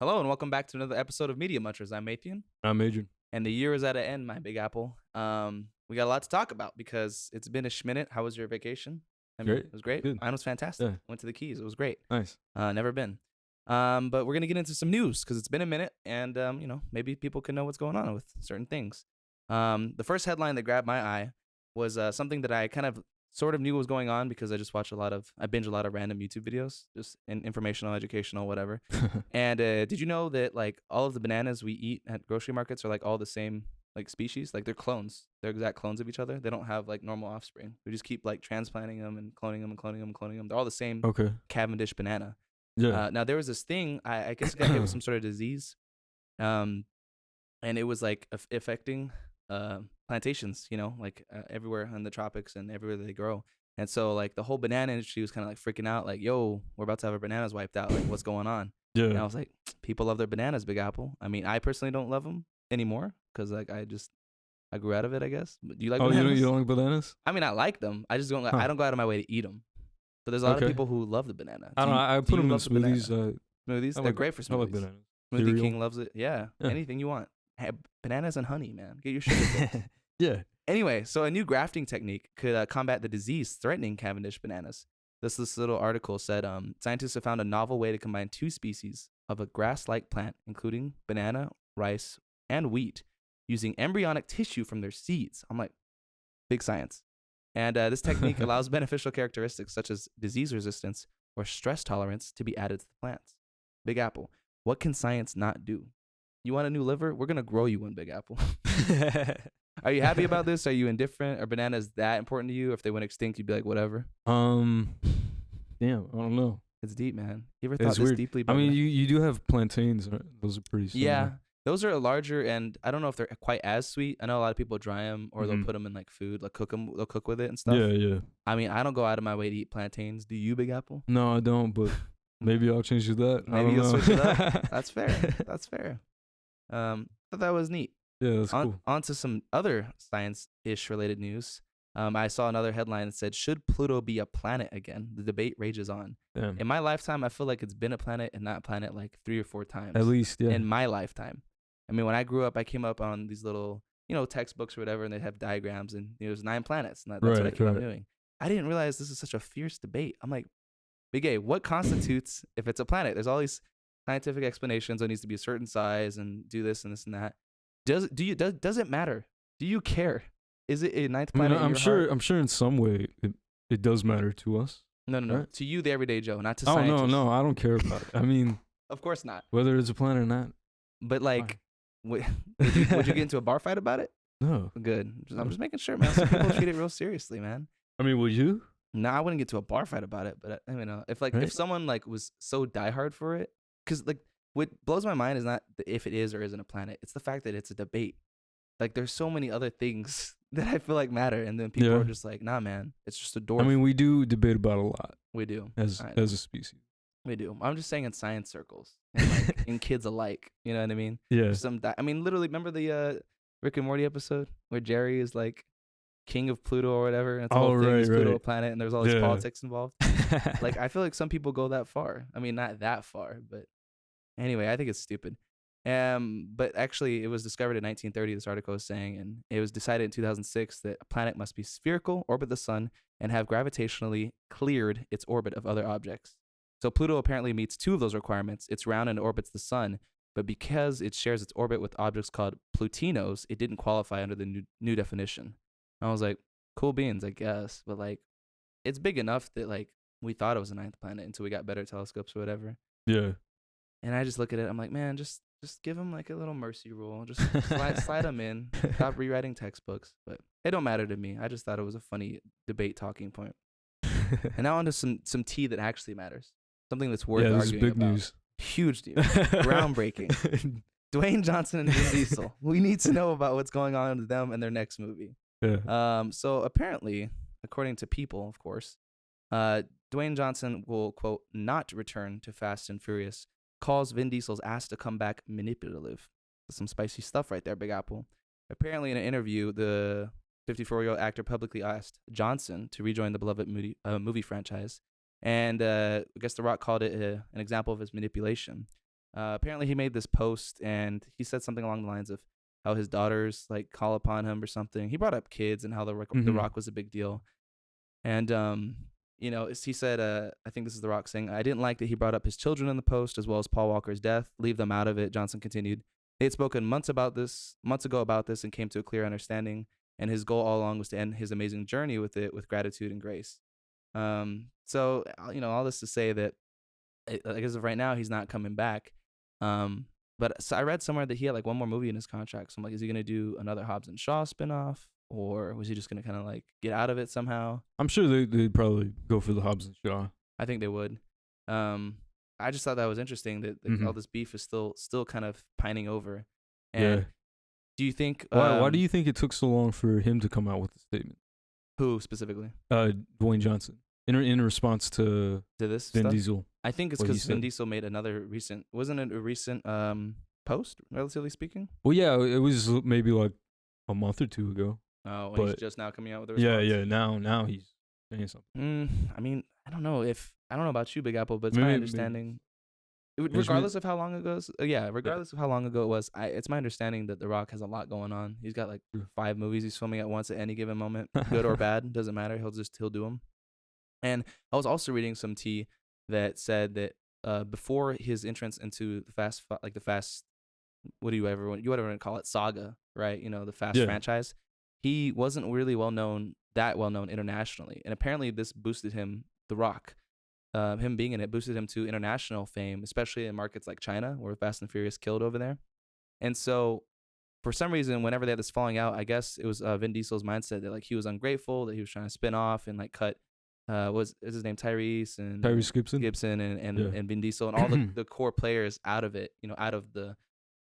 Hello and welcome back to another episode of Media Munchers. I'm Mathian, I'm Adrian. and the year is at an end, my Big Apple. We got a lot to talk about because it's been a schminute. How was your vacation? Great. It was great. Good. Mine was fantastic. Yeah. Went to the Keys. It was great. Nice. Never been. But we're gonna get into some news because it's been a minute, and maybe people can know what's going on with certain things. The first headline that grabbed my eye was something that I kind of sort of knew was going on because I just watch I binge a lot of random YouTube videos, just informational, educational, whatever. And did you know that like all of the bananas we eat at grocery markets are like all the same like species? Like they're clones. They're exact clones of each other. They don't have like normal offspring. We just keep like transplanting them and cloning them and cloning them and cloning them. They're all the same Cavendish banana. Yeah. Now there was this thing, I guess it got hit with some sort of disease. And it was like affecting plantations, everywhere in the tropics and everywhere they grow. And so like the whole banana industry was kind of like freaking out, like, yo, we're about to have our bananas wiped out. Like, what's going on? Yeah. And I was like, people love their bananas, Big Apple. I mean, I personally don't love them anymore because like I grew out of it, I guess. But do you like bananas? You don't like bananas? I mean, I like them. I just don't. I don't go out of my way to eat them. But there's a lot of people who love the banana. I don't know. I put them in smoothies. Smoothies, they're great for smoothies. I like bananas. Smoothie Cereal. King loves it. Yeah. Anything you want. Hey, bananas and honey, man. Get your sugar fix. Yeah. Anyway, so a new grafting technique could combat the disease threatening Cavendish bananas. This little article said scientists have found a novel way to combine two species of a grass-like plant, including banana, rice, and wheat, using embryonic tissue from their seeds. I'm like, big science. And this technique allows beneficial characteristics such as disease resistance or stress tolerance to be added to the plants. Big Apple, what can science not do? You want a new liver? We're going to grow you one, Big Apple. Are you happy about this? Are you indifferent? Are bananas that important to you? If they went extinct, you'd be like, whatever. Damn, I don't know. It's deep, man. You ever thought this deeply about you do have plantains. Right? Those are pretty similar. Yeah. Those are larger, and I don't know if they're quite as sweet. I know a lot of people dry them, or they'll put them in like food, like cook them. They'll cook with it and stuff. Yeah. I mean, I don't go out of my way to eat plantains. Do you, Big Apple? No, I don't, but maybe I'll change to that. Maybe you'll switch it up. That's fair. Thought that was neat. Yeah, that's cool. On to some other science-ish related news. I saw another headline that said, should Pluto be a planet again? The debate rages on. Damn. In my lifetime, I feel like it's been a planet and not a planet like 3 or 4 times. At least, yeah. In my lifetime. I mean, when I grew up, I came up on these little, textbooks or whatever, and they'd have diagrams, and there's 9 planets, and that's what I came up doing. I didn't realize this is such a fierce debate. I'm like, Big A, what constitutes if it's a planet? There's all these scientific explanations. It needs to be a certain size and do this and this and that. Does it matter? Do you care? Is it a 9th planet? I'm sure in some way it does matter to us. No. Right? To you, the everyday Joe, not to scientists. No, I don't care about it. I mean, of course not. Whether it's a planet or not. But like, would you get into a bar fight about it? No. Good. I'm just making sure, man. Some people treat it real seriously, man. I mean, would you? No, I wouldn't get to a bar fight about it. But I mean, if someone like was so diehard for it, because like what blows my mind is not if it is or isn't a planet. It's the fact that it's a debate. Like there's so many other things that I feel like matter, and then people are just like, nah, man, it's just a dwarf. I mean, we do debate about a lot. We do as a species. We do. I'm just saying in science circles and like in kids alike. You know what I mean? Yeah. Literally, remember the Rick and Morty episode where Jerry is like king of Pluto or whatever, and it's the whole thing is Pluto a planet, and there's all these politics involved. Like I feel like some people go that far. I mean, not that far, but anyway, I think it's stupid. But actually, it was discovered in 1930. This article is saying, and it was decided in 2006 that a planet must be spherical, orbit the sun, and have gravitationally cleared its orbit of other objects. So Pluto apparently meets 2 of those requirements. It's round and orbits the sun, but because it shares its orbit with objects called Plutinos, it didn't qualify under the new definition. I was like, cool beans, I guess, but like, it's big enough that like we thought it was a 9th planet until we got better telescopes or whatever. Yeah. And I just look at it, I'm like, man, just give them like a little mercy rule. Just slide them in. Stop rewriting textbooks. But it don't matter to me. I just thought it was a funny debate talking point. And now on to some tea that actually matters. Something that's worth arguing about. Yeah, this is big news. Huge news. Groundbreaking. Dwayne Johnson and Vin Diesel. We need to know about what's going on with them and their next movie. Yeah. So apparently, according to People, of course, Dwayne Johnson will, quote, not return to Fast and Furious, calls Vin Diesel's ask to come back manipulative. Some spicy stuff right there, Big Apple. Apparently, in an interview, the 54-year-old actor publicly asked Johnson to rejoin the beloved movie franchise. And I guess The Rock called it an example of his manipulation. Apparently, he made this post and he said something along the lines of how his daughters like call upon him or something. He brought up kids and how the Rock was a big deal. And he said, I think this is The Rock saying, I didn't like that he brought up his children in the post as well as Paul Walker's death. Leave them out of it. Johnson continued. They had spoken months ago about this and came to a clear understanding. And his goal all along was to end his amazing journey with it with gratitude and grace. So all this to say that, like as of right now, he's not coming back. But so I read somewhere that he had like one more movie in his contract. So I'm like, is he gonna do another Hobbs and Shaw spinoff, or was he just gonna kind of like get out of it somehow? I'm sure they'd probably go for the Hobbs and Shaw. I think they would. I just thought that was interesting that all this beef is still kind of pining over. And do you think why do you think it took so long for him to come out with the statement? Who specifically? Dwayne Johnson. In response to this Vin stuff? Diesel. I think it's because Vin Diesel made another recent, wasn't it a recent post, relatively speaking? Well, yeah, it was maybe like a month or two ago. Oh, and he's just now coming out with a response? Yeah, now he's saying something. I mean, I don't know about you, Big Apple, but it's my understanding, regardless of how long ago it was, it's my understanding that The Rock has a lot going on. He's got like 5 movies he's filming at once at any given moment, good or bad, doesn't matter. He'll do them. And I was also reading some tea that said that before his entrance into the fast, what do you ever want to call it, saga, right? The Fast franchise. He wasn't really well known internationally, and apparently this boosted him. The Rock, him being in it, boosted him to international fame, especially in markets like China, where Fast and Furious killed over there. And so, for some reason, whenever they had this falling out, I guess it was Vin Diesel's mindset that like he was ungrateful, that he was trying to spin off and like cut. Is his name Tyrese Gibson and Vin Diesel and all the core players out of it, out of the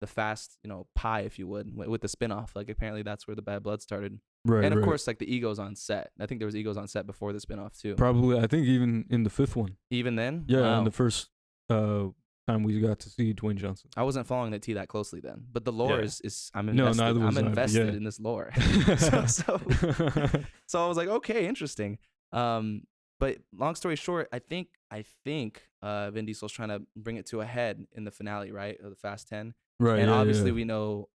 Fast, pie, if you would, with the spinoff. Like apparently that's where the bad blood started. Right. And of course, like the egos on set. I think there was egos on set before the spinoff too. Probably, I think even in the 5th one. Even then? Yeah, wow. In the first time we got to see Dwayne Johnson. I wasn't following the tea that closely then, but the lore is I'm invested in this lore. So I was like, okay, interesting. But long story short, I think Vin Diesel's trying to bring it to a head in the finale, right, of the Fast 10. Right. And obviously we know,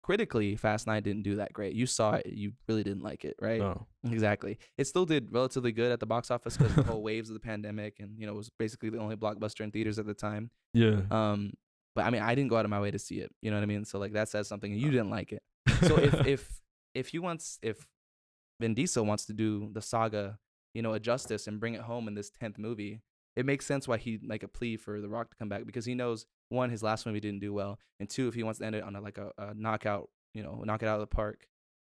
critically, Fast 9 didn't do that great. You saw it, you really didn't like it, right? No. Exactly. It still did relatively good at the box office because the whole waves of the pandemic, and it was basically the only blockbuster in theaters at the time. Yeah. But I mean, I didn't go out of my way to see it. You know what I mean? So like that says something, and you didn't like it. So if Vin Diesel wants to do the saga, a justice and bring it home in this 10th movie, it makes sense why he'd make a plea for The Rock to come back, because he knows, one, his last movie didn't do well, and two, if he wants to end it on a knockout, knock it out of the park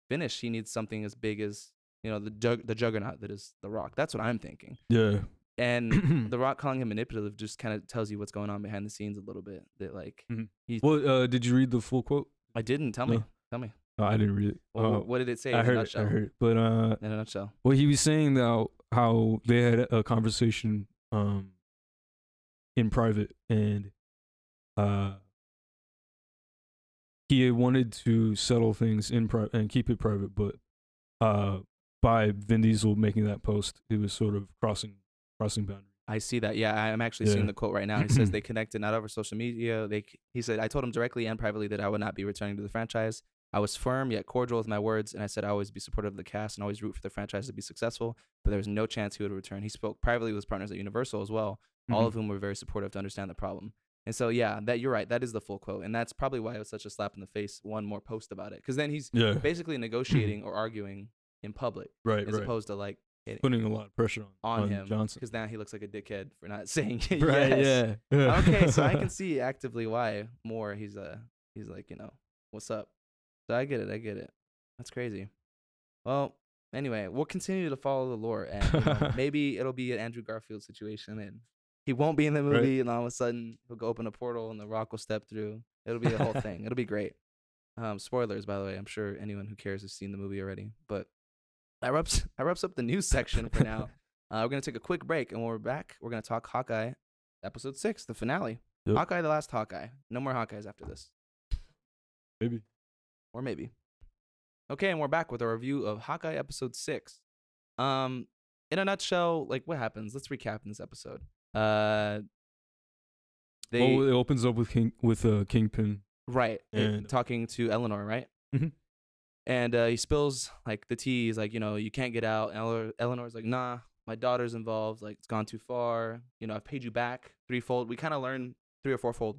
finish, he needs something as big as the juggernaut that is The Rock. That's what I'm thinking. Yeah. And The Rock calling him manipulative just kind of tells you what's going on behind the scenes a little bit. That like, did you read the full quote? I didn't. Tell me. No, I didn't read it. Well, what did it say? I heard it. But in a nutshell. Well, he was saying that how they had a conversation in private, and he had wanted to settle things in private and keep it private, but by Vin Diesel making that post, it was sort of crossing boundaries. I see that. Yeah, I'm actually seeing the quote right now. He says they connected not over social media. He said, I told him directly and privately that I would not be returning to the franchise. I was firm yet cordial with my words, and I said I always be supportive of the cast and always root for the franchise to be successful, but there was no chance he would return. He spoke privately with his partners at Universal as well, all of whom were very supportive to understand the problem. And so, yeah, that you're right. That is the full quote, and that's probably why it was such a slap in the face, one more post about it, because then he's basically negotiating or arguing in public, as opposed to like putting a lot of pressure on him, Johnson, because now he looks like a dickhead for not saying yes. Right? Yeah. Okay, so I can see actively why more he's like, what's up. So I get it. That's crazy. Well, anyway, we'll continue to follow the lore, and maybe it'll be an Andrew Garfield situation, and he won't be in the movie, and all of a sudden he'll go open a portal, and The Rock will step through. It'll be a whole thing. It'll be great. Spoilers, by the way. I'm sure anyone who cares has seen the movie already. But that wraps up the news section for now. We're gonna take a quick break, and when we're back, we're gonna talk Hawkeye, episode 6, the finale. Yep. Hawkeye, the last Hawkeye. No more Hawkeyes after this. Maybe. Or maybe. Okay, and we're back with a review of Hawkeye episode 6. In a nutshell, like what happens? Let's recap in this episode. it opens up with Kingpin. Right. And talking to Eleanor, right? Mm-hmm. And he spills like the tea. He's like, you can't get out. And Eleanor's like, nah, my daughter's involved. Like, it's gone too far. I've paid you back threefold. We kind of learned 3 or 4-fold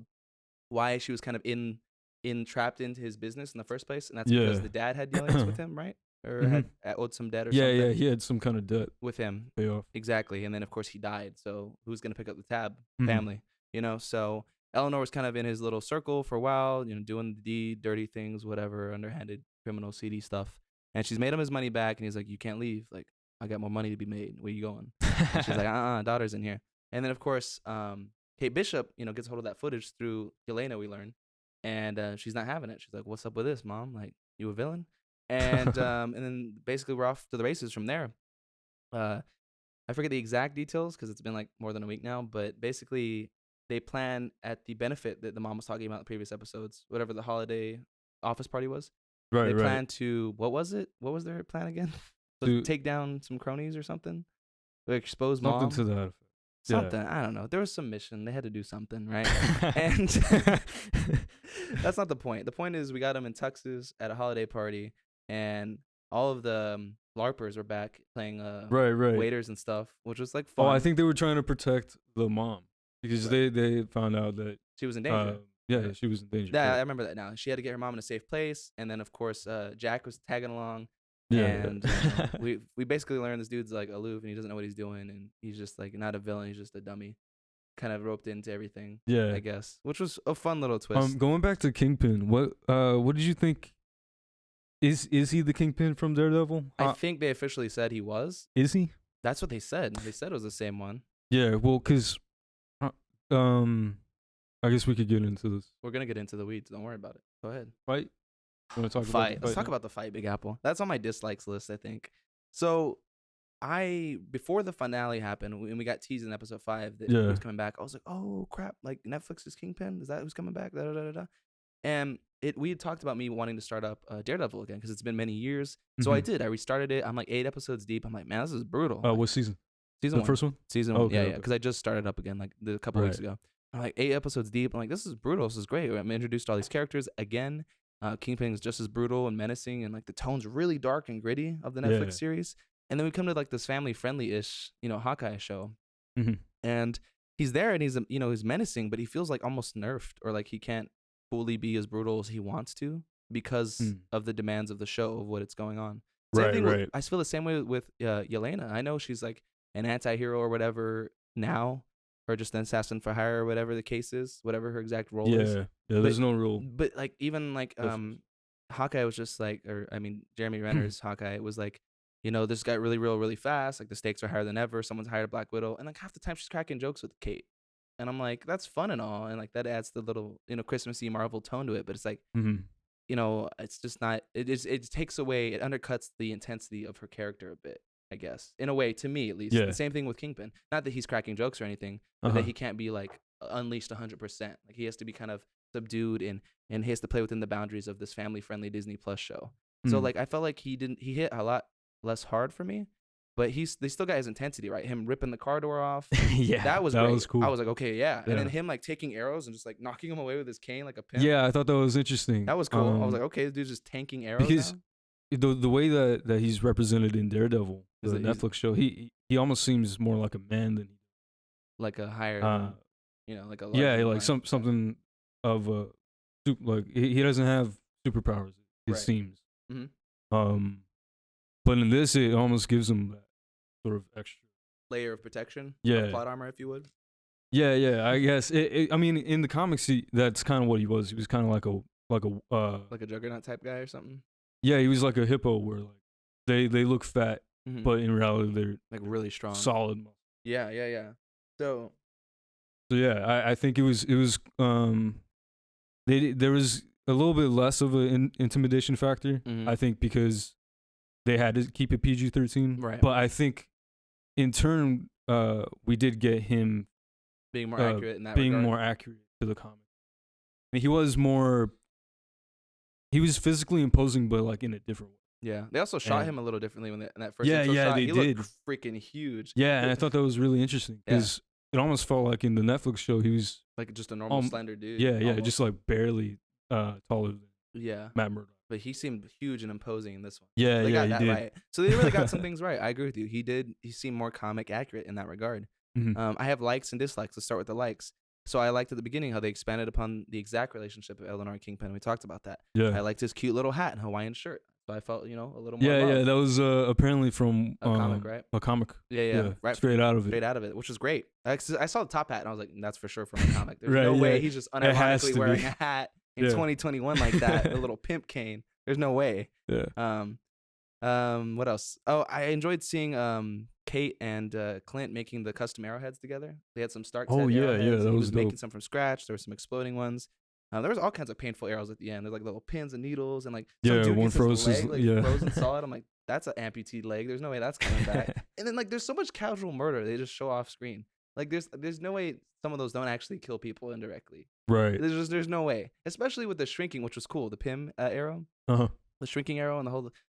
why she was kind of trapped into his business in the first place. And that's because the dad had dealings with him, right? Or had owed some debt or something. Yeah, he had some kind of debt with him. Pay off. Exactly. And then, of course, he died. So who's going to pick up the tab? Family, So Eleanor was kind of in his little circle for a while, doing the dirty things, whatever, underhanded, criminal, seedy stuff. And she's made him his money back. And he's like, you can't leave. Like, I got more money to be made. Where you going? And she's like, daughter's in here. And then, of course, Kate Bishop, gets hold of that footage through Yelena, we learn. And she's not having it. She's like, what's up with this, Mom? Like, you a villain? And and then basically we're off to the races from there. I forget the exact details because it's been like more than a week now. But basically, they plan at the benefit that the mom was talking about in the previous episodes, whatever the holiday office party was. Right, they plan to, what was it? What was their plan again? To take down some cronies or something? Like expose mom? Something to that. Something. I don't know. There was some mission. They had to do something, right? And that's not the point. The point is we got them in tuxes at a holiday party, and all of the LARPers were back playing waiters and stuff, which was like fun. Oh, I think they were trying to protect the mom because they found out that she was in danger. Yeah, she was in danger. Yeah, I remember that now. She had to get her mom in a safe place, and then of course Jack was tagging along. Yeah, and we basically learned this dude's like aloof and he doesn't know what he's doing, and he's just like not a villain, he's just a dummy, kind of roped into everything. Yeah, I guess, which was a fun little twist. Going back to Kingpin, what did you think? Is he the Kingpin from Daredevil? I think they officially said he was. Is he? That's what they said. They said it was the same one. Yeah, well, cause I guess we could get into this. We're gonna get into the weeds. Don't worry about it. Go ahead. Fight. You want to talk fight? About Let's talk about the fight, Big Apple. That's on my dislikes list, I think. So, before the finale happened, and we got teased in episode 5 that he was coming back, I was like, oh crap! Like Netflix's Kingpin, is that who's coming back? Da, da, da, da, da. And we had talked about me wanting to start up Daredevil again because it's been many years. So I did. I restarted it. I'm like 8 episodes deep. I'm like, man, this is brutal. Oh, what season? Season 1. The first one? Season 1. Yeah, because I just started up again like a couple weeks ago. I'm like 8 episodes deep. I'm like, this is brutal. This is great. I'm introduced to all these characters again. Kingpin is just as brutal and menacing, and like the tone's really dark and gritty of the Netflix series. And then we come to like this family friendly-ish, Hawkeye show. And he's there and he's he's menacing, but he feels like almost nerfed, or like he can't fully be as brutal as he wants to because of the demands of the show, of what it's going on. Right. I feel the same way with Yelena. I know she's like an anti-hero or whatever now, or just an assassin for hire, or whatever the case is, whatever her exact role is. Yeah, there's no rule. But like even like Hawkeye was just like, Jeremy Renner's Hawkeye was like, this got really fast. Like the stakes are higher than ever. Someone's hired a Black Widow, and like half the time she's cracking jokes with Kate, and I'm like, that's fun and all, and like that adds the little Christmassy Marvel tone to it. But it's like, it's just not. It takes away. It undercuts the intensity of her character a bit, I guess, in a way, to me at least. The same thing with Kingpin. Not that he's cracking jokes or anything, but that he can't be like unleashed 100%. Like he has to be kind of subdued, and he has to play within the boundaries of this family-friendly Disney Plus show. So like I felt like he hit a lot less hard for me, but they still got his intensity, right? Him ripping the car door off. That was great. Was cool. I was like, okay, yeah. And then him like taking arrows and just like knocking them away with his cane like a pin. Yeah, I thought that was interesting. That was cool. I was like, okay, this dude's just tanking arrows. Because the way that he's represented in Daredevil, the Netflix show, he almost seems more like a man than like a higher, like a like something of a like he doesn't have superpowers. It seems. But in this, it almost gives him that sort of extra layer of protection, plot armor, if you would. Yeah. I guess. I mean, in the comics, that's kind of what he was. He was kind of like a Juggernaut type guy or something. Yeah, he was like a hippo, where like they look fat, but in reality they're like really strong, solid. Yeah. So yeah, I think it was there was a little bit less of an intimidation factor. I think because they had to keep it PG-13. Right. But I think in turn, we did get him being more accurate in that being regard. More accurate to the comic. I mean, he was physically imposing, but like in a different way. Yeah. They also shot him a little differently in that first shot. He did. looked freaking huge. Yeah, and I thought that was really interesting because it almost felt like in the Netflix show he was like just a normal slender dude. Yeah, just like barely taller than Matt Murdock. But he seemed huge and imposing in this one. Yeah, they got that did. Right. So they really got some things right. I agree with you. He seemed more comic accurate in that regard. I have likes and dislikes. Let's start with the likes. So I liked at the beginning how they expanded upon the exact relationship of Eleanor and Kingpin. We talked about that. Yeah. I liked his cute little hat and Hawaiian shirt. So I felt, a little more Yeah, that was apparently from a comic, right? A comic. Yeah. Right. Straight out of it, which was great. I saw the top hat and I was like, that's for sure from a comic. There's right, no way he's just unironically wearing a hat in 2021 like that, a little pimp cane. There's no way. Yeah. What else? Oh, I enjoyed seeing Kate and Clint making the custom arrowheads together. They had some Stark. Oh yeah, that he was dope. making some from scratch. There were some exploding ones. There was all kinds of painful arrows at the end. There's like little pins and needles and like some dude one frozen solid. I'm like, that's an amputee leg. There's no way that's coming back. And then like there's so much casual murder they just show off screen. Like there's no way some of those don't actually kill people indirectly. Right. There's no way. Especially with the shrinking, which was cool. The Pym arrow. The shrinking arrow and the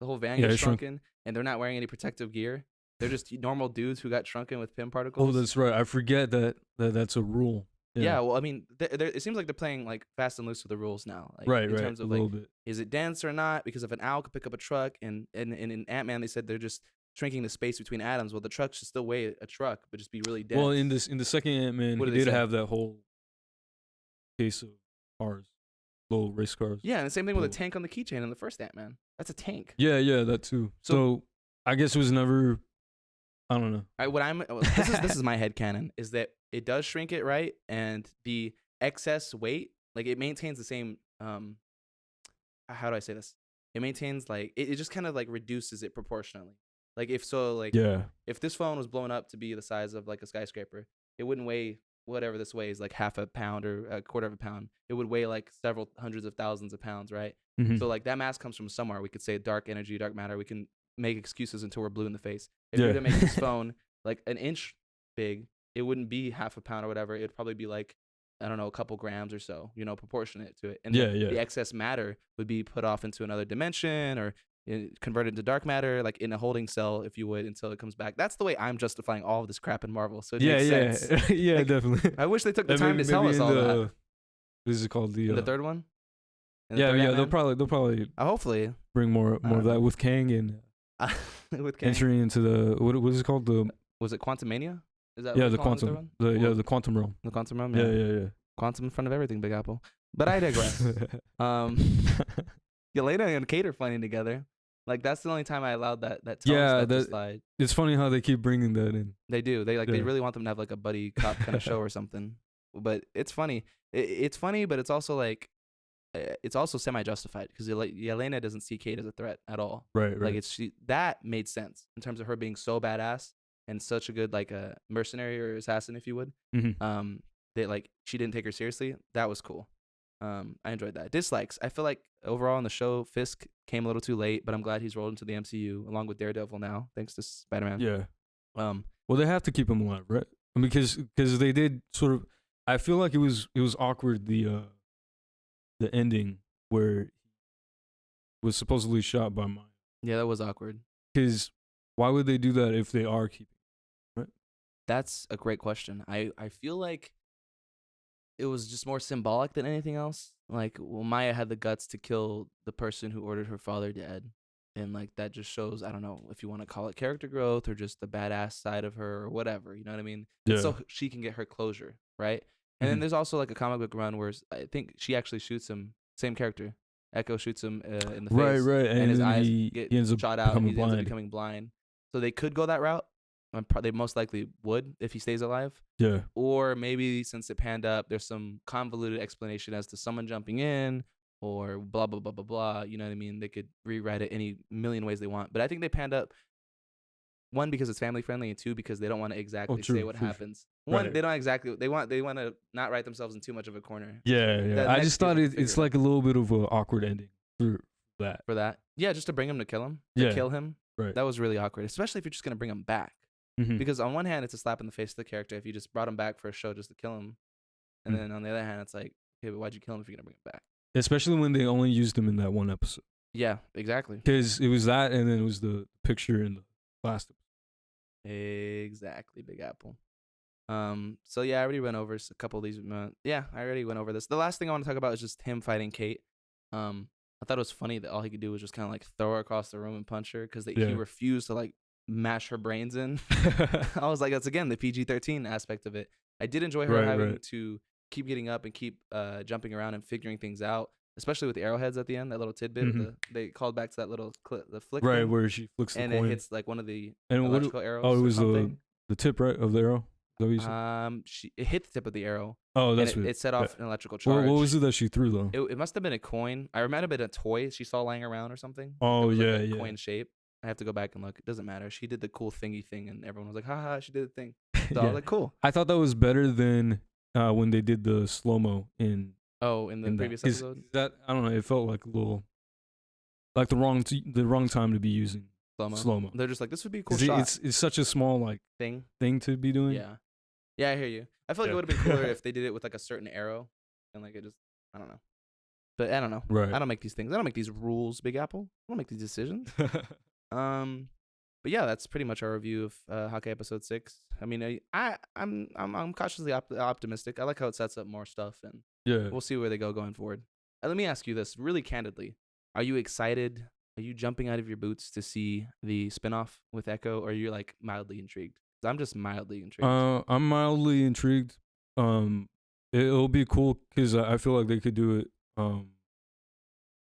whole van gets shrunken, and they're not wearing any protective gear. They're just normal dudes who got shrunken with Pym particles. Oh, that's right. I forget that's a rule. Yeah, well, I mean, it seems like they're playing like fast and loose with the rules now. Like, in terms of like, is it dense or not? Because if an owl could pick up a truck, and in Ant-Man they said they're just shrinking the space between atoms. Well, the truck should still weigh a truck, but just be really dense. Well, in the second Ant-Man, he did have that whole case of cars, little race cars. Yeah, and the same thing with a tank on the keychain in the first Ant-Man. That's a tank. Yeah, that too. So I guess it was never. I don't know. This is my headcanon, is that it does shrink it, right? And the excess weight, like it maintains the same how do I say this? It maintains like it just kind of like reduces it proportionally. Like if this phone was blown up to be the size of like a skyscraper, it wouldn't weigh whatever this weighs, like half a pound or a quarter of a pound. It would weigh like several hundreds of thousands of pounds, right? So like that mass comes from somewhere. We could say dark energy, dark matter. We can make excuses until we're blue in the face. If you're gonna make this phone like an inch big, it wouldn't be half a pound or whatever. It'd probably be like, I don't know, a couple grams or so, proportionate to it. And the excess matter would be put off into another dimension or converted into dark matter, like in a holding cell, if you would, until it comes back. That's the way I'm justifying all of this crap in Marvel. So it makes sense. Yeah, like, definitely. I wish they took the time to tell us all that. What is it called? The third one? They'll probably hopefully bring more of that with Kang and with Kang. entering into the what is it called? Was it Quantumania? Is that the quantum the quantum realm. The quantum realm. Yeah. Quantum in front of everything, Big Apple. But I digress. Yelena and Kate are fighting together. Like that's the only time I allowed that to slide. It's funny how they keep bringing that in. They do. They really want them to have like a buddy cop kind of show or something. But it's funny. It's funny, but it's also like it's also semi-justified because Yelena doesn't see Kate as a threat at all. Right. Like that made sense in terms of her being so badass and such a good like a mercenary or assassin, if you would. That like she didn't take her seriously. That was cool. I enjoyed that. Dislikes. I feel like overall in the show, Fisk came a little too late, but I'm glad he's rolled into the MCU along with Daredevil now, thanks to Spider-Man. Yeah. Well, they have to keep him alive, right? I mean, because they did sort of. I feel like it was awkward the ending where he was supposedly shot by Maya. Yeah, that was awkward. Because why would they do that if they are keeping him, right? That's a great question. I feel like it was just more symbolic than anything else. Like, well, Maya had the guts to kill the person who ordered her father dead. And, like, that just shows, I don't know if you want to call it character growth or just the badass side of her or whatever. You know what I mean? Yeah. So she can get her closure, right? And then there's also, like, a comic book run where I think she actually shoots him. Same character. Echo shoots him in the face. Right. And his eyes get ends up shot out and he blind. ends up becoming blind. So they could go that route. They most likely would if he stays alive. Yeah. Or maybe since it panned up, there's some convoluted explanation as to someone jumping in or blah, blah, blah, blah, blah. You know what I mean? They could rewrite it any million ways they want. But I think they panned up, one, because it's family friendly, and two, because they don't want to exactly say what happens. One, they don't exactly, they want to not write themselves in too much of a corner. Yeah. I just thought it's like a little bit of an awkward ending for that. Yeah, just to bring him to kill him. Kill him. Right. That was really awkward, especially if you're just going to bring him back. Because on one hand, it's a slap in the face to the character if you just brought him back for a show just to kill him. And then on the other hand, it's like, okay, but why'd you kill him if you're going to bring him back? Especially when they only used him in that one episode. Yeah, exactly. Because it was that and then it was the picture in the last episode. Exactly, Big Apple. So yeah, I already went over a couple of these. Yeah, I already went over this. The last thing I want to talk about is just him fighting Kate. I thought it was funny that all he could do was just kind of like throw her across the room and punch her because he refused to like mash her brains in. I was like, that's again the PG-13 aspect of it. I did enjoy her having to keep getting up and keep jumping around and figuring things out, especially with the arrowheads at the end. That little tidbit, they called back to that little the flick, thing, where she flicks the and coin. it hits like one of the electrical arrows. Oh, it was the tip, right, of the arrow. It hit the tip of the arrow. Oh, that's it set off an electrical charge. What was it that she threw though? It must have been a coin. It might have been a toy she saw lying around or something. Oh yeah, like coin shape. I have to go back and look. It doesn't matter. She did the cool thingy thing, and everyone was like, "Ha, she did the thing." So I was like, "Cool." I thought that was better than when they did the slow mo in the previous episode. That I don't know. It felt like a little like the wrong time to be using slow mo. They're just like, this would be a cool shot. It's such a small like thing to be doing. Yeah, I hear you. I feel like it would have been cooler if they did it with like a certain arrow, and like it just, I don't know. But I don't know. Right. I don't make these things. I don't make these rules, Big Apple. I don't make these decisions. But yeah, that's pretty much our review of Hawkeye episode 6. I mean, I'm cautiously optimistic. I like how it sets up more stuff, and we'll see where they go going forward. Let me ask you this, really candidly: are you excited? Are you jumping out of your boots to see the spinoff with Echo, or are you like mildly intrigued? 'Cause I'm just mildly intrigued. I'm mildly intrigued. It'll be cool because I feel like they could do it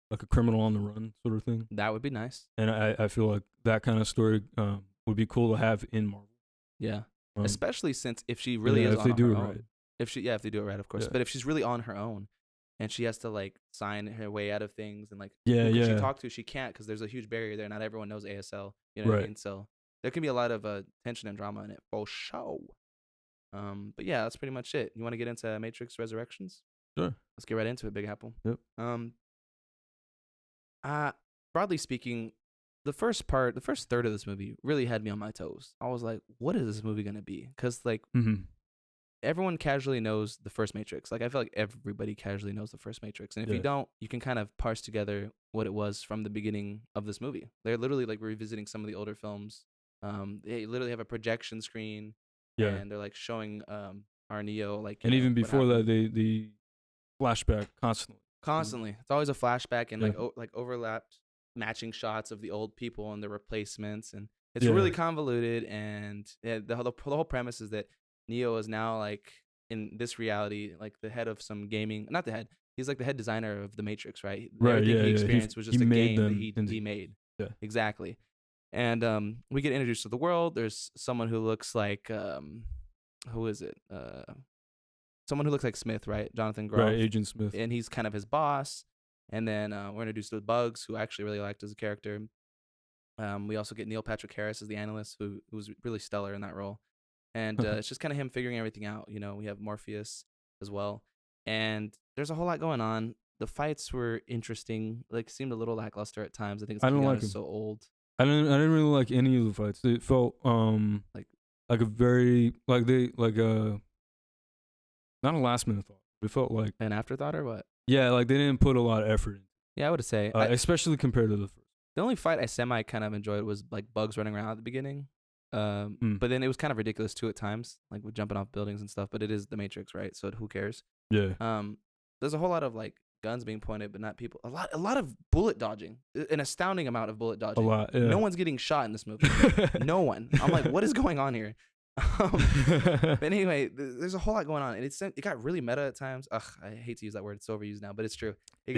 like a criminal on the run sort of thing. That would be nice. And I feel like that kind of story would be cool to have in Marvel. Yeah. Especially since if she really is if on they do her it own. right. If they do it right, of course. Yeah. But if she's really on her own and she has to like sign her way out of things and like who can she talk to? She can't because there's a huge barrier there. Not everyone knows ASL. You know what I mean? So there can be a lot of tension and drama in it for sure. But yeah, that's pretty much it. You want to get into Matrix Resurrections? Sure. Let's get right into it, Big Apple. Yep. Broadly speaking, the first third of this movie really had me on my toes. I was like, what is this movie going to be? Because, like, everyone casually knows the first Matrix. Like, I feel like everybody casually knows the first Matrix. And if you don't, you can kind of parse together what it was from the beginning of this movie. They're literally, like, revisiting some of the older films. They literally have a projection screen. Yeah. And they're, like, showing our Neo, like... And even before that, they flashback constantly. It's always a flashback and like overlapped matching shots of the old people and the replacements, and it's really convoluted. And the whole premise is that Neo is now like in this reality like the head of some gaming, not the head. He's like the head designer of the Matrix, right? Everything he experienced was just a game that he made. Yeah, exactly. And we get introduced to the world. There's someone who looks like who is it? Someone who looks like Smith, right? Jonathan Groff. Right, Agent Smith. And he's kind of his boss. And then we're introduced to Bugs, who I actually really liked as a character. We also get Neil Patrick Harris as the analyst, who was really stellar in that role. And it's just kind of him figuring everything out. You know, we have Morpheus as well. And there's a whole lot going on. The fights were interesting, like seemed a little lackluster at times. I think it's so old. I didn't really like any of the fights. It felt like a very not a last minute thought. It felt like an afterthought or what? Yeah, like they didn't put a lot of effort in. Yeah, I would say. Especially compared to the first. The only fight I semi kind of enjoyed was like Bugs running around at the beginning. But then it was kind of ridiculous too at times, like with jumping off buildings and stuff. But it is the Matrix, right? So who cares? Yeah. There's a whole lot of like guns being pointed, but not people. A lot of bullet dodging. An astounding amount of bullet dodging. A lot. Yeah. No one's getting shot in this movie. No one. I'm like, what is going on here? But anyway, there's a whole lot going on, and it got really meta at times. Ugh, I hate to use that word; it's overused now, but it's true. It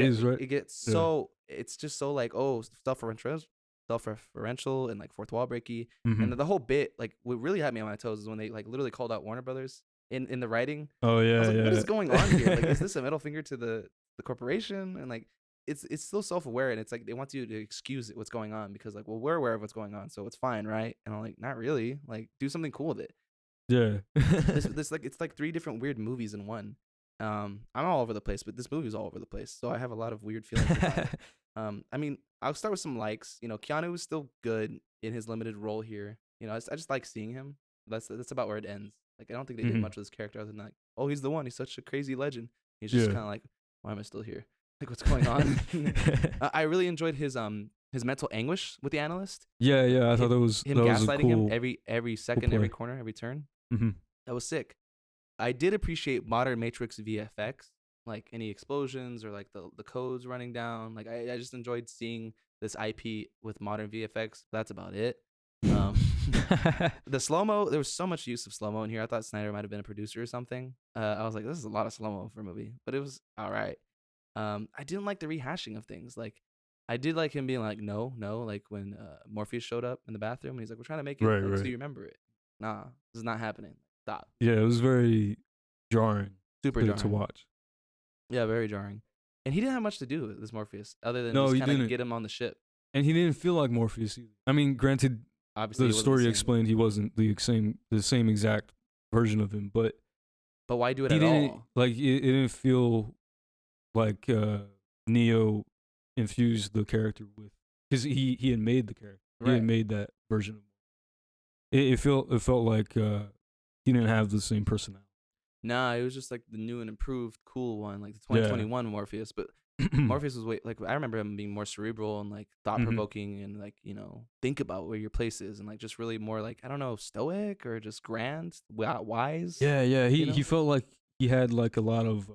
gets so it's just so like self-referential and like fourth wall breaky, and the whole bit like what really had me on my toes is when they like literally called out Warner Brothers in the writing. Oh yeah, I was like, what is going on here? Like, is this a middle finger to the corporation? And like it's still self-aware, and it's like they want you to excuse what's going on because like, well, we're aware of what's going on, so it's fine, right? And I'm like, not really. Like, do something cool with it. Yeah. this like it's like 3 different weird movies in one. I'm all over the place, but this movie's all over the place, so I have a lot of weird feelings about it. I mean, I'll start with some likes. You know, Keanu is still good in his limited role here. You know, I just like seeing him. That's about where it ends. Like, I don't think they did much with this character other than like, oh, he's the one. He's such a crazy legend. He's just kind of like, why am I still here? Like, what's going on? I really enjoyed his mental anguish with the analyst. Yeah. I thought that was him gaslighting cool, him every second, every corner, every turn. That was sick. I did appreciate modern Matrix VFX, like any explosions or like the codes running down. Like I just enjoyed seeing this IP with modern VFX. That's about it. The slow-mo, there was so much use of slow-mo in here. I thought Snyder might have been a producer or something. I was like, this is a lot of slow-mo for a movie, but it was all right. I didn't like the rehashing of things. Like, I did like him being like, no, like when Morpheus showed up in the bathroom and he's like, we're trying to make it so you remember it. Nah, this is not happening. Stop. Yeah, it was very jarring. Super jarring to watch. Yeah, very jarring. And he didn't have much to do with this Morpheus other than just kind of get him on the ship. And he didn't feel like Morpheus either. I mean, granted, obviously the story explained he wasn't the same exact version of him, but why do it at all? Like it didn't feel like Neo infused the character with, because he had made the character. He had made that version of him. It felt like he didn't have the same personality. Nah, it was just like the new and improved cool one, like the 2021 Morpheus. But Morpheus was like I remember him being more cerebral and like thought provoking and like, you know, think about where your place is and like just really more like, I don't know, stoic or just grand, wise. Yeah. He felt like he had like a lot of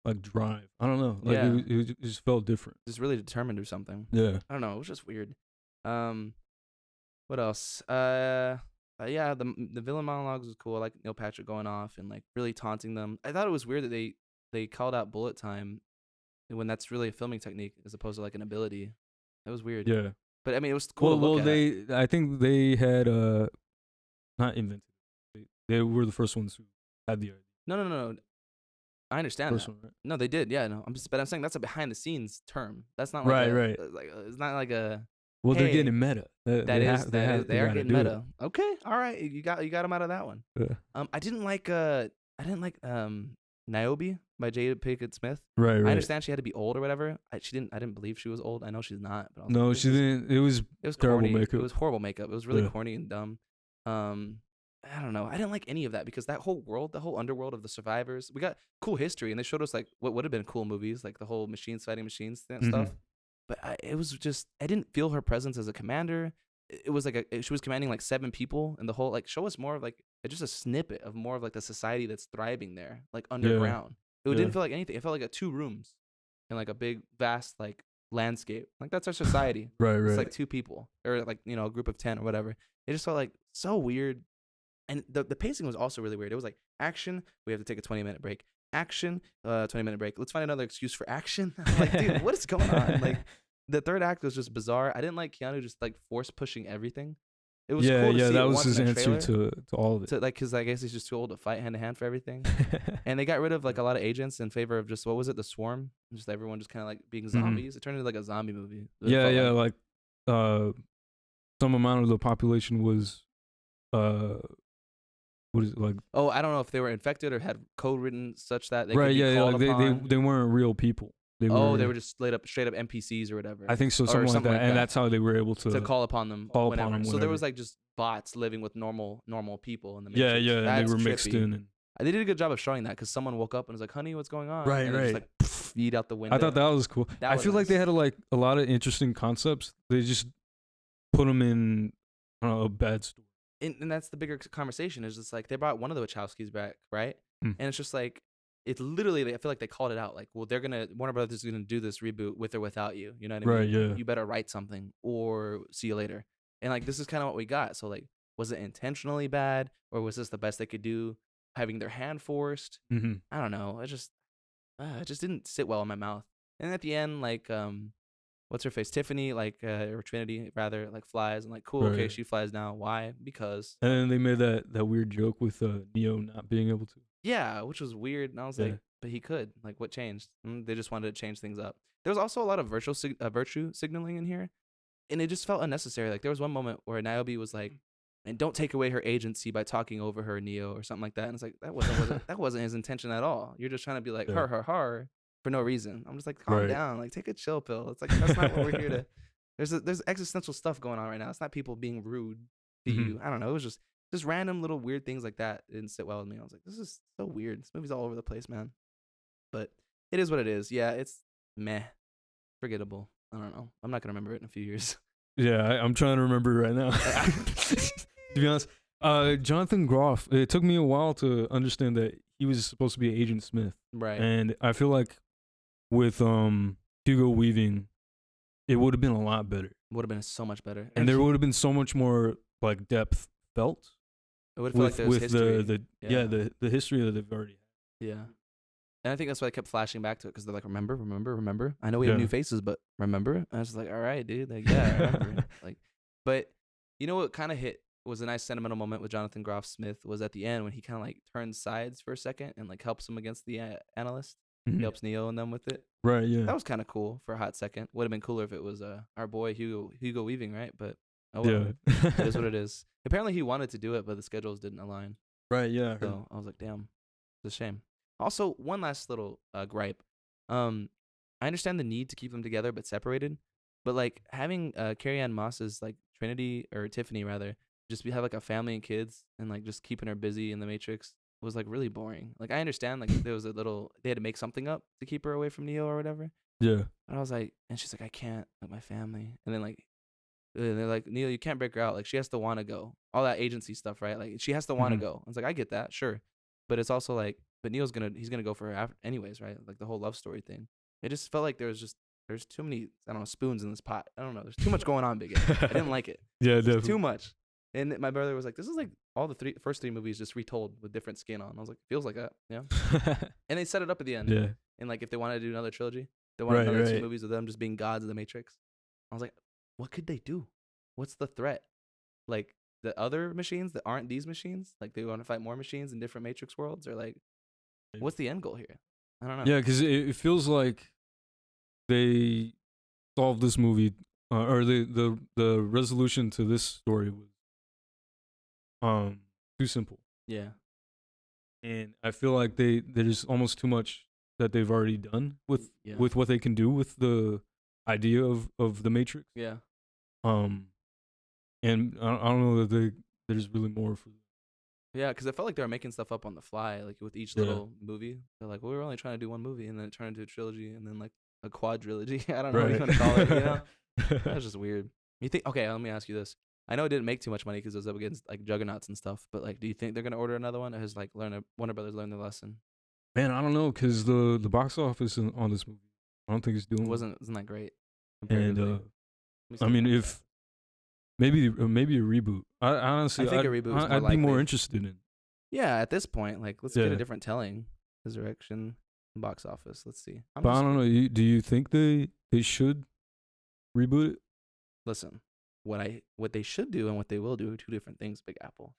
like drive. I don't know. Like it just felt different. Just really determined or something. Yeah. I don't know. It was just weird. What else? Yeah, the villain monologues was cool. I like Neil Patrick going off and like really taunting them. I thought it was weird that they called out bullet time when that's really a filming technique as opposed to like an ability. That was weird. Yeah. But I mean, it was cool to look at. I think they had not invented. They were the first ones who had the idea. No. I understand first that. One, right? No, they did. Yeah, no. I'm saying that's a behind the scenes term. That's not like right. Like it's not like a. Well, they're getting meta. They are getting meta. Okay, all right. You got them out of that one. Yeah. I didn't like Niobe by Jada Pinkett Smith. Right. I understand she had to be old or whatever. I didn't believe she was old. I know she's not. But no, she didn't. It was terrible corny. makeup. It was horrible makeup. It was really corny and dumb. I don't know. I didn't like any of that because that whole world, the whole underworld of the survivors, we got cool history and they showed us like what would have been cool movies, like the whole machines fighting machines stuff. But it was just, I didn't feel her presence as a commander. It was like she was commanding like 7 people and the whole, like, show us more of like, just a snippet of more of like the society that's thriving there, like underground. It didn't feel like anything. It felt like 2 rooms in like a big, vast, like landscape. Like that's our society. Right. It's like 2 people or like, you know, a group of 10 or whatever. It just felt like so weird. And the pacing was also really weird. It was like action, we have to take a 20-minute break. Action, 20-minute break. Let's find another excuse for action. I'm like, dude, what is going on? Like, the third act was just bizarre. I didn't like Keanu just like force pushing everything. It was cool to see that it was his answer to all of it. Like, because I guess he's just too old to fight hand to hand for everything. And they got rid of like a lot of agents in favor of just, what was it, the Swarm? Just everyone just kind of like being zombies. It turned into like a zombie movie. Like some amount of the population was what is it like? Oh, I don't know if they were infected or had code written such that they could be called upon. They weren't real people. They were just straight up NPCs or whatever. I think so, something like that. And that's how they were able to call upon them. So there was like just bots living with normal people in the Matrix. And they were mixed in. And they did a good job of showing that because someone woke up and was like, "Honey, what's going on?" Right. Just like feed out the window. I thought that was cool. I feel like they had like a lot of interesting concepts. They just put them in a bad story. And that's the bigger conversation. Is just like they brought one of the Wachowskis back, right? And it's just like it's literally. I feel like they called it out. Like, well, Warner Brothers is gonna do this reboot with or without you. You know what I mean? Right. Yeah. You better write something or see you later. And like this is kind of what we got. So like, was it intentionally bad or was this the best they could do? Having their hand forced. I don't know. It just didn't sit well in my mouth. And at the end, like what's her face? Tiffany, like, or Trinity, rather, like, flies. And, like, cool, okay, she flies now. Why? Because. And then they made that weird joke with Neo not being able to. Yeah, which was weird. And I was like, but he could. Like, what changed? They just wanted to change things up. There was also a lot of virtue signaling in here. And it just felt unnecessary. Like, there was one moment where Niobe was like, and don't take away her agency by talking over her, Neo, or something like that. And it's like, that wasn't his intention at all. You're just trying to be like, her. For no reason. I'm just like, calm down. Like, take a chill pill. It's like, that's not what we're here to. There's existential stuff going on right now. It's not people being rude to you. I don't know. It was just random little weird things like that. It didn't sit well with me. I was like, this is so weird. This movie's all over the place, man. But it is what it is. Yeah, it's meh. Forgettable. I don't know. I'm not going to remember it in a few years. Yeah, I'm trying to remember it right now. To be honest, Jonathan Groff. It took me a while to understand that he was supposed to be Agent Smith, Right. and I feel like with Hugo Weaving, it would have been a lot better. Would have been so much better, and there would have been so much more like depth felt. It would feel like there was history. the history that they've already had. Yeah. And I think that's why I kept flashing back to it, because they're like, remember. I know we have new faces, but remember? And I was like, all right, dude. Like, yeah, I remember. Like, but you know what kind of hit was a nice sentimental moment with Jonathan Groff Smith was at the end when he kind of like turns sides for a second and like helps him against the analyst. Mm-hmm. He helps Neo and them with it. Right, yeah. That was kind of cool for a hot second. Would have been cooler if it was our boy Hugo Weaving, right? But oh well, it is what it is. Apparently he wanted to do it, but the schedules didn't align. Right, yeah. So I was like, damn, it's a shame. Also, one last little gripe. I understand the need to keep them together but separated, but like having Carrie-Anne Moss's like Trinity or Tiffany rather just have like a family and kids and like just keeping her busy in the Matrix was like really boring. Like I understand like there was they had to make something up to keep her away from Neo or whatever. Yeah. And I was like, and she's like, I can't, like my family. And then like they're like, Neo, you can't break her out. Like she has to want to go. All that agency stuff, right? Like she has to want to go. I was like, I get that, sure, but it's also like, but Neo's he's gonna go for her anyways, right? Like the whole love story thing. It just felt like there's too many, I don't know, spoons in this pot. I don't know. There's too much going on, Big A. I didn't like it. Yeah, definitely. Too much. And my brother was like, this is like all the first three movies just retold with different skin on. I was like, feels like that, yeah. And they set it up at the end. Yeah. And like if they wanted to do another trilogy, they wanted another 2 movies of them just being gods of the Matrix. I was like, what could they do? What's the threat? Like the other machines that aren't these machines? Like they want to fight more machines in different Matrix worlds? Or like, what's the end goal here? I don't know. Yeah, because it feels like they solved this movie, or the resolution to this story was too simple. Yeah. And I feel like there's almost too much that they've already done with what they can do with the idea of the Matrix. Yeah. And I don't know that there's really more for. Yeah, because I felt like they were making stuff up on the fly, like with each little movie. They're like, well, we were only trying to do one movie, and then it turned into a trilogy, and then like a quadrilogy. I don't know what you want to call it. You know, that was just weird. You think? Okay, let me ask you this. I know it didn't make too much money because it was up against like juggernauts and stuff. But like, do you think they're gonna order another one, or has like Warner Brothers learned their lesson? Man, I don't know, because the box office on this movie, I don't think it's doing. Wasn't that great? And I mean, if maybe a reboot. I honestly, I think a reboot. I'd be more interested in. Yeah, at this point, like let's get a different telling. Resurrection, box office. Let's see. But I don't know. Do you think they should reboot it? Listen, what they should do and what they will do are 2 different things. Big Apple.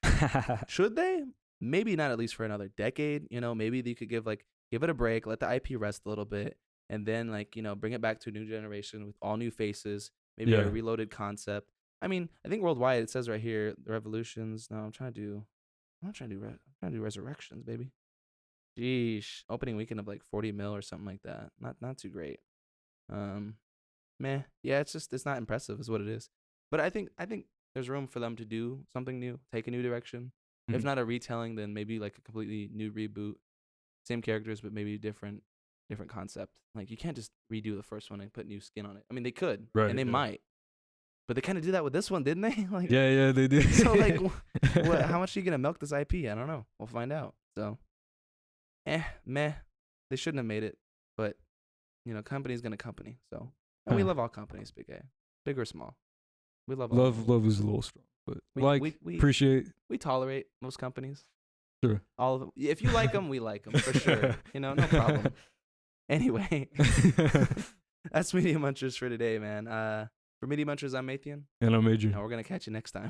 Should they? Maybe not, at least for another decade. You know, maybe they could give it a break, let the IP rest a little bit, and then like bring it back to a new generation with all new faces. Maybe a reloaded concept. I mean, I think worldwide it says right here the Revolutions. No, I'm trying to do Resurrections, baby. Jeesh, opening weekend of like 40 mil or something like that. Not too great. Meh. Yeah, it's not impressive, is what it is. But I think there's room for them to do something new, take a new direction. Mm-hmm. If not a retelling, then maybe like a completely new reboot. Same characters, but maybe different concept. Like you can't just redo the first one and put new skin on it. I mean, they could, and they might. But they kind of did that with this one, didn't they? Like, yeah, they did. So like, how much are you gonna milk this IP? I don't know. We'll find out. So, meh. They shouldn't have made it, but company's gonna company. So, and we love all companies, big or small. We love all love is a little strong, but we appreciate. We tolerate most companies. Sure. All of them. If you like them, we like them for sure. No problem. Anyway, that's Media Munchers for today, man. For Media Munchers, I'm Mathian. And I'm Adrian. And we're going to catch you next time.